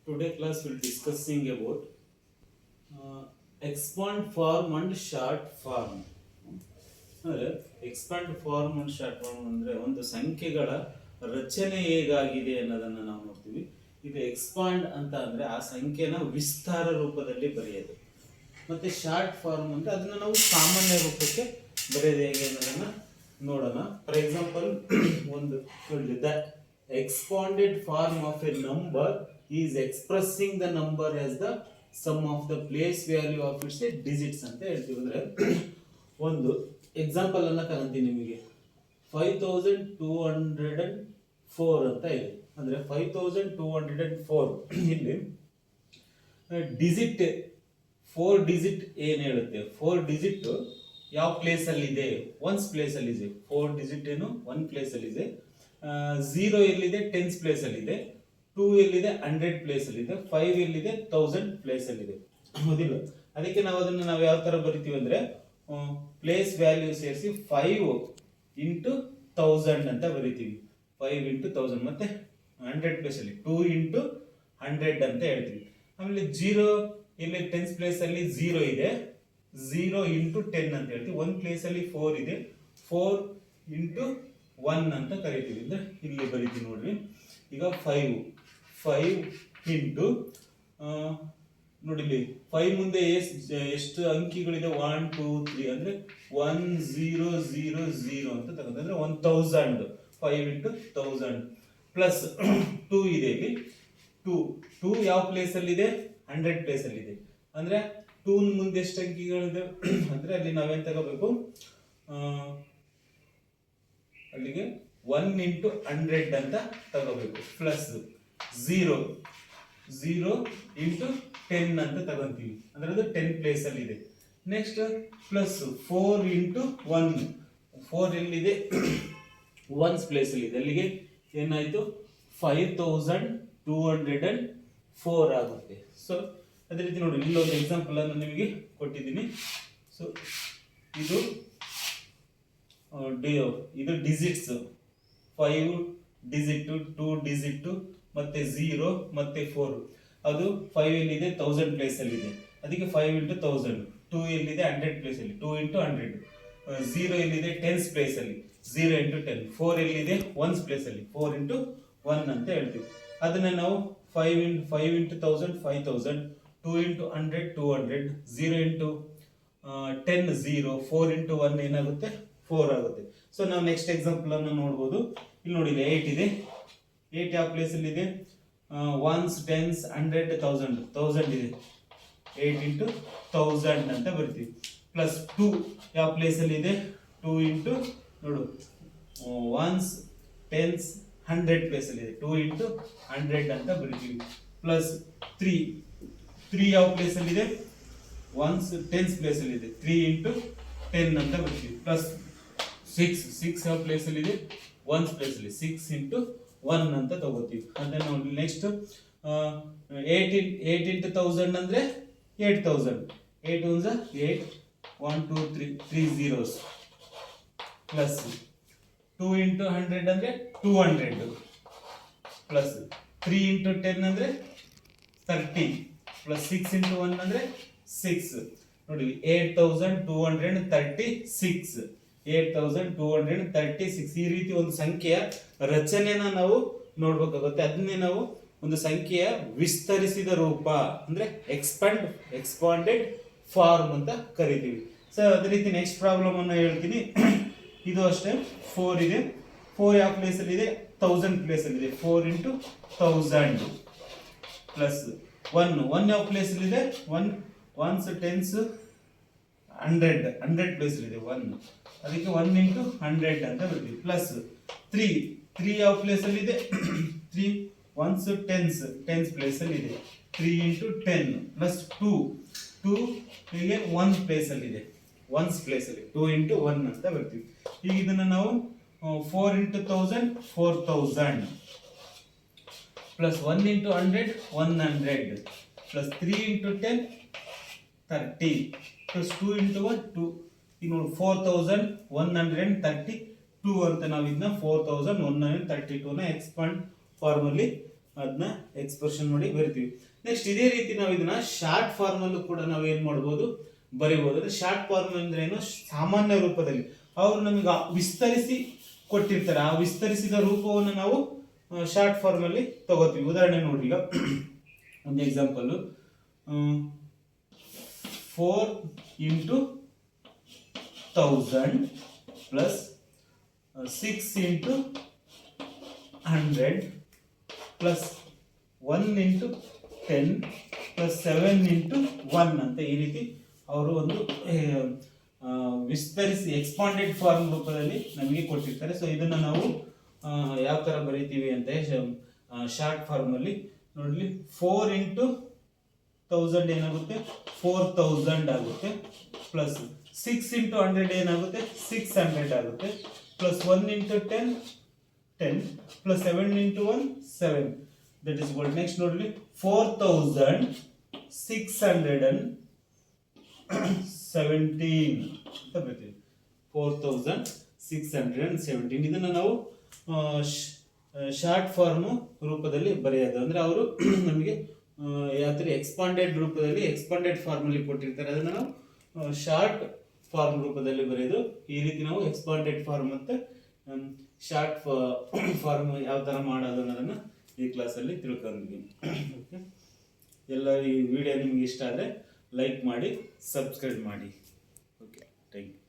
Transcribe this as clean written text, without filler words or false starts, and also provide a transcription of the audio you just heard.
Today class will discussing about expand form and short form. ಅಂದರೆ expand form and short form ಅಂದರೆ ಒಂದು ಸಂಖ್ಯೆಗಳ ರಚನೆ ಹೇಗಾಗಿದೆ ಅನ್ನೋದನ್ನು ನಾವು ನೋಡ್ತೀವಿ. ಇದು ಎಕ್ಸ್ಪಾಂಡ್ ಅಂತ ಅಂದರೆ ಆ ಸಂಖ್ಯೆನ ವಿಸ್ತಾರ ರೂಪದಲ್ಲಿ ಬರೆಯೋದು, ಮತ್ತೆ ಶಾರ್ಟ್ ಫಾರ್ಮ್ ಅಂದರೆ ಅದನ್ನು ನಾವು ಸಾಮಾನ್ಯ ರೂಪಕ್ಕೆ ಬರೆಯೋದು ಹೇಗೆ ಅನ್ನೋದನ್ನು ನೋಡೋಣ. ಫಾರ್ ಎಕ್ಸಾಂಪಲ್ ಒಂದು the expanded form of a number is expressing the number as the sum of the place value of its digits ಅಂತ ಹೇಳ್ತೀವಿ. ಅಂದರೆ ಒಂದು ಎಕ್ಸಾಂಪಲ್ ಅನ್ನ ತಗೊಂತೀನಿ ನಿಮಗೆ. 5204 ಅಂತ ಇದೆ. ಅಂದ್ರೆ 5204 ಇಲ್ಲಿ ಡಿಜಿಟ್ 4 ಡಿಜಿಟ್ ಏನ್ ಹೇಳುತ್ತೆ, 4 ಡಿಜಿಟ್ ಯಾವ ಪ್ಲೇಸ್ ಅಲ್ಲಿ ಇದೆ, ಒನ್ಸ್ ಪ್ಲೇಸ್ ಅಲ್ಲಿ ಇದೆ. 4 ಡಿಜಿಟ್ ಏನು ಒನ್ ಪ್ಲೇಸ್ ಅಲ್ಲಿ ಇದೆ. 0 ಎಲ್ಲಿದೆ, ಟೆನ್ಸ್ ಪ್ಲೇಸ್ ಅಲ್ಲಿ ಇದೆ. 2 ಎಲ್ಲಿದೆ, 100 ಪ್ಲೇಸ್ ಅಲ್ಲಿ ಇದೆ. 5 ಎಲ್ಲಿದೆ, 1000 ಪ್ಲೇಸ್ ಅಲ್ಲಿ ಇದೆ. ಹೌದಿಲ್ಲ? ಅದಕ್ಕೆ ನಾವು ಅದನ್ನ ಯಾವ ತರ ಬರಿತೀವಿ ಅಂದ್ರೆ ಪ್ಲೇಸ್ ವ್ಯಾಲ್ಯೂ ಸೇರಿಸಿ 5 ಇಂಟು 1000 ಅಂತ ಬರಿತೀವಿ. 5 ಇಂಟು 1000 ಮತ್ತೆ 100 ಪ್ಲೇಸ್ ಅಲ್ಲಿ 2 ಇಂಟು 100 ಅಂತ ಹೇಳ್ತೀವಿ. ಆಮೇಲೆ 0 ಇಲ್ಲಿ ಟೆನ್ಸ್ ಪ್ಲೇಸ್ ಅಲ್ಲಿ 0 ಇದೆ, 0 ಇಂಟು 10 ಅಂತ ಹೇಳ್ತೀವಿ. 1 ಪ್ಲೇಸ್ ಅಲ್ಲಿ 4 ಇದೆ, 4 ಇಂಟು 1 ಅಂತ ಕರಿತೀವಿ. ಅಂದ್ರೆ ಇಲ್ಲಿ ಬರಿತೀವಿ ನೋಡ್ರಿ. ಈಗ 5 ಇಂಟು ನೋಡಿ, 5 ಮುಂದೆ ಎಷ್ಟು ಅಂಕಿಗಳಿದೆ, 1 2 3 ಅಂದ್ರೆ 1000 ಅಂತ ತಗೊಂಡ್ರೆ ಅಂದ್ರೆ 1000. 5 ಇಂಟು 1000 ಪ್ಲಸ್ 2 ಇದೆ ಇಲ್ಲಿ. 2 ಯಾವ ಪ್ಲೇಸ್ ಅಲ್ಲಿ ಇದೆ, 100 ಪ್ಲೇಸ್ ಅಲ್ಲಿ ಇದೆ. ಅಂದ್ರೆ 2 ಮುಂದೆ ಎಷ್ಟು ಅಂಕಿಗಳಿದೆ ಅಂದ್ರೆ ಅಲ್ಲಿ ನಾವೇನ್ ತಗೋಬೇಕು, ಅಲ್ಲಿಗೆ 1 ಇಂಟು 100 ಅಂತ ತಗೋಬೇಕು. ಪ್ಲಸ್ 0 ಇಂಟು 10 ಅಂತ ತಗೊಂತೀವಿ. ಅಂದ್ರೆ ಅದು 10 ಪ್ಲೇಸ್ ಅಲ್ಲಿ ಇದೆ. ನೆಕ್ಸ್ಟ್ ಪ್ಲಸ್ 4 ಇಂಟು 1, 4 ಎಲ್ಲಿದೆ, ಒನ್ಸ್ ಪ್ಲೇಸ್ ಅಲ್ಲಿ ಇದೆ. ಅಲ್ಲಿಗೆ ಏನಾಯ್ತು, 5204 ಆಗುತ್ತೆ. ಸೊ ಅದೇ ರೀತಿ ನೋಡಿ, ಇಲ್ಲೊಂದು ಎಕ್ಸಾಂಪಲ್ ಅನ್ನು ನಿಮಗೆ ಕೊಟ್ಟಿದ್ದೀನಿ. ಸೊ ಇದು ಡಿಜಿಟ್ಸ್, 5 ಡಿಜಿಟ್, 2 ಡಿಜಿಟ್, ಮತ್ತೆ 0 ಮತ್ತೆ 4. ಅದು 5 ಎಲ್ಲಿದೆ, 1000 ಪ್ಲೇಸ್ ಅಲ್ಲಿ ಇದೆ. ಅದಕ್ಕೆ 5 ಇಂಟು 1000. 2 ಎಲ್ಲಿದೆ, 100 ಪ್ಲೇಸ್ ಅಲ್ಲಿ, 2 ಇಂಟು 100. 0 ಎಲ್ಲಿದೆ, ಟೆನ್ಸ್ ಪ್ಲೇಸ್ ಅಲ್ಲಿ, 0 ಇಂಟು 10. 4 ಎಲ್ಲಿದೆ, ಒನ್ಸ್ ಪ್ಲೇಸ್ ಅಲ್ಲಿ, 4 ಇಂಟು 1 ಅಂತ ಹೇಳ್ತೀವಿ. ಅದನ್ನ ನಾವು 5 ಇಂಟು 1000 5000, 2 ಇಂಟು 100 200, 0 ಇಂಟು 10 0, 4 ಇಂಟು 1 ಏನಾಗುತ್ತೆ, 4 ಆಗುತ್ತೆ. ಸೊ ನಾವು ನೆಕ್ಸ್ಟ್ ಎಕ್ಸಾಂಪಲ್ ಅನ್ನು ನೋಡ್ಬೋದು. ಇಲ್ಲಿ ನೋಡಿ, 8 ಇದೆ. 8 ಯಾವ ಪ್ಲೇಸ್ ಅಲ್ಲಿ ಇದೆ, ಒನ್ಸ್ ಟೆನ್ಸ್ 100 1000 ಇದೆ. 8 ಇಂಟು 1000 ಅಂತ ಬರ್ತೀವಿ. ಪ್ಲಸ್ 2 ಯಾವ ಪ್ಲೇಸ್ ಅಲ್ಲಿ ಇದೆ, 2 ಇಂಟು ನೋಡು, ಒನ್ಸ್ ಟೆನ್ಸ್ 100 ಪ್ಲೇಸ್ ಅಲ್ಲಿ ಇದೆ. 2 ಇಂಟು 100 ಅಂತ ಬರಿತೀವಿ. ಪ್ಲಸ್ 3 ಯಾವ ಪ್ಲೇಸ್ ಅಲ್ಲಿ ಇದೆ, ಒನ್ಸ್ ಟೆನ್ಸ್ ಪ್ಲೇಸ್ ಅಲ್ಲಿ ಇದೆ. 3 ಇಂಟು 10 ಅಂತ ಬರ್ತೀವಿ. ಪ್ಲಸ್ 6 ಯಾವ ಪ್ಲೇಸ್ ಅಲ್ಲಿ ಇದೆ, ಒನ್ಸ್ ಪ್ಲೇಸ್ ಅಲ್ಲಿ, 6 ಇಂಟು 1 ಅಂತ ತಗೋತೀವಿ. ಅದೇ ನೋಡಿ ನೆಕ್ಸ್ಟ್ 8 ಇಂಟು 1000 ಅಂದ್ರೆ 8000. 8 1 8, 1 2 3 zeros. ಪ್ಲಸ್ 2 ಇಂಟು 100 ಅಂದ್ರೆ 200. ಪ್ಲಸ್ 3 ಇಂಟು 10 ಅಂದ್ರೆ 30. ಪ್ಲಸ್ 6 ಇಂಟು 1 ಅಂದ್ರೆ 6. ನೋಡಿ, 8236. 8236 ಈ ರೀತಿ ಒಂದು ಸಂಖ್ಯೆಯ ರಚನೆನ ನಾವು ನೋಡ್ಬೇಕಾಗುತ್ತೆ. ಅದನ್ನೇ ನಾವು ಒಂದು ಸಂಖ್ಯೆಯ ವಿಸ್ತರಿಸಿದ ರೂಪ ಅಂದ್ರೆ ಎಕ್ಸ್ಪಾಂಡೆಡ್ ಫಾರ್ಮ್ ಅಂತ ಕರಿತೀವಿ. ಸೊ ಅದೇ ರೀತಿ ನೆಕ್ಸ್ಟ್ ಪ್ರಾಬ್ಲಮ್ ಅನ್ನು ಹೇಳ್ತೀನಿ. ಇದು ಅಷ್ಟೇ, 4 ಇದೆ. 4 ಯಾವ ಪ್ಲೇಸ್ ಅಲ್ಲಿ ಇದೆ, 1000 ಪ್ಲೇಸ್ ಅಲ್ಲಿ ಇದೆ. 4 ಇಂಟು 1000 ಪ್ಲಸ್ 1 ಯಾವ ಪ್ಲೇಸ್ ಅಲ್ಲಿ ಇದೆ, ಒನ್ಸ್ ಟೆನ್ಸ್ 100 ಪ್ಲೇಸ್ ಅಲ್ಲಿ ಇದೆ 1. ಅದಕ್ಕೆ 1 ಇಂಟು 100 ಅಂತ ಬರ್ತೀವಿ. ಪ್ಲಸ್ 3 ಯಾವ ಪ್ಲೇಸ್ ಅಲ್ಲಿ ಇದೆ, 3 ಒನ್ಸ್ ಟೆನ್ಸ್ ಪ್ಲೇಸ್ ಅಲ್ಲಿ ಇದೆ. 3 ಇಂಟು 10 ಪ್ಲಸ್ 2 ಹೀಗೆ 1 ಪ್ಲೇಸ್ ಅಲ್ಲಿ ಇದೆ, ಒನ್ಸ್ ಪ್ಲೇಸ್ ಅಲ್ಲಿ, 2 ಇಂಟು 1 ಅಂತ ಬರ್ತೀವಿ. ಈಗ ಇದನ್ನ ನಾವು 4 into 1000 4000 plus 1 into 100 100 plus 3 into 10 30 plus 2 into 1 2. ಈಗ ನೋಡಿ, 4132 ಅಂತ ನಾವು ಇದನ್ನ 4132 ನ ಎಕ್ಸ್ಪಾಂಡ್ ಫಾರ್ಮ್ ಅಲ್ಲಿ ಅದನ್ನ ಎಕ್ಸ್ಪ್ರೆಷನ್ ಮಾಡಿ ಬರಿತೀವಿ. ನೆಕ್ಸ್ಟ್ ಇದೇ ರೀತಿ ನಾವು ಇದನ್ನ ಶಾರ್ಟ್ ಫಾರ್ಮ್ ಅಲ್ಲೂ ಕೂಡ ನಾವು ಏನ್ ಮಾಡ್ಬೋದು, ಬರಿಬಹುದು. ಅಂದ್ರೆ ಶಾರ್ಟ್ ಫಾರ್ಮ್ ಅಂದ್ರೆ ಏನು, ಸಾಮಾನ್ಯ ರೂಪದಲ್ಲಿ ಅವರು ನಮಗೆ ವಿಸ್ತರಿಸಿ ಕೊಟ್ಟಿರ್ತಾರೆ, ಆ ವಿಸ್ತರಿಸಿದ ರೂಪವನ್ನು ನಾವು ಶಾರ್ಟ್ ಫಾರ್ಮ್ ಅಲ್ಲಿ ತಗೋತೀವಿ. ಉದಾಹರಣೆ ನೋಡಿ, ಈಗ ಒಂದು example, 4 into 1000 plus 6 into 100 plus 1 into 10 plus 7 into 1 ಅಂತ ಈ ರೀತಿ ಅವರು ಒಂದು ವಿಸ್ತರಿಸಿ ಎಕ್ಸ್ಪಾಂಡೆಡ್ ಫಾರ್ಮ್ ರೂಪದಲ್ಲಿ ನಮಗೆ ಕೊಟ್ಟಿರ್ತಾರೆ. ಸೊ ಇದನ್ನ ನಾವು ಯಾವ ತರ ಬರೀತೀವಿ ಅಂತ ಶಾರ್ಟ್ ಫಾರ್ಮ್ ಅಲ್ಲಿ ನೋಡ್ಲಿ, 4 into 1000 ಏನಾಗುತ್ತೆ, 4000 ಆಗುತ್ತೆ, ಪ್ಲಸ್ 6 into 100 ಏನಾಗುತ್ತೆ, 600 ಆಗುತ್ತೆ, plus 1 into 10 10 plus 7 into 1 7, that is gold. Next ನೋಡ್ಲಿ, 4617 ಅಂತ ಬರ್ತೀವಿ, 4617. ಇದನ್ನ ನಾವು ಶಾರ್ಟ್ ಫಾರ್ಮ್ ರೂಪದಲ್ಲಿ ಬರೆಯೋದು. ಅಂದ್ರೆ ಅವರು ನಮಗೆ ಯಾವ ತರ ಎಕ್ಸ್ಪಾಂಡೆಡ್ ರೂಪದಲ್ಲಿ ಎಕ್ಸ್ಪಾಂಡೆಡ್ ಫಾರ್ಮ್ ಅಲ್ಲಿ ಕೊಟ್ಟಿರ್ತಾರೆ, ಅದನ್ನ ನಾವು ಶಾರ್ಟ್ ಫಾರ್ಮ್ ರೂಪದಲ್ಲಿ ಬರೆಯೋದು. ಈ ರೀತಿ ನಾವು ಎಕ್ಸ್ಪಾಂಡೆಡ್ ಫಾರ್ಮ್ ಮತ್ತೆ ಶಾರ್ಟ್ ಫಾರ್ಮ್ ಯಾವ ತರ ಮಾಡೋದು ಅನ್ನೋದನ್ನ ಈ ಕ್ಲಾಸಲ್ಲಿ ತಿಳ್ಕೊಂಡ್ವಿ. ಎಲ್ಲ ಈ ವಿಡಿಯೋ ನಿಮ್ಗೆ ಇಷ್ಟ ಆದರೆ ಲೈಕ್ ಮಾಡಿ, ಸಬ್ಸ್ಕ್ರೈಬ್ ಮಾಡಿ. Okay, thank you.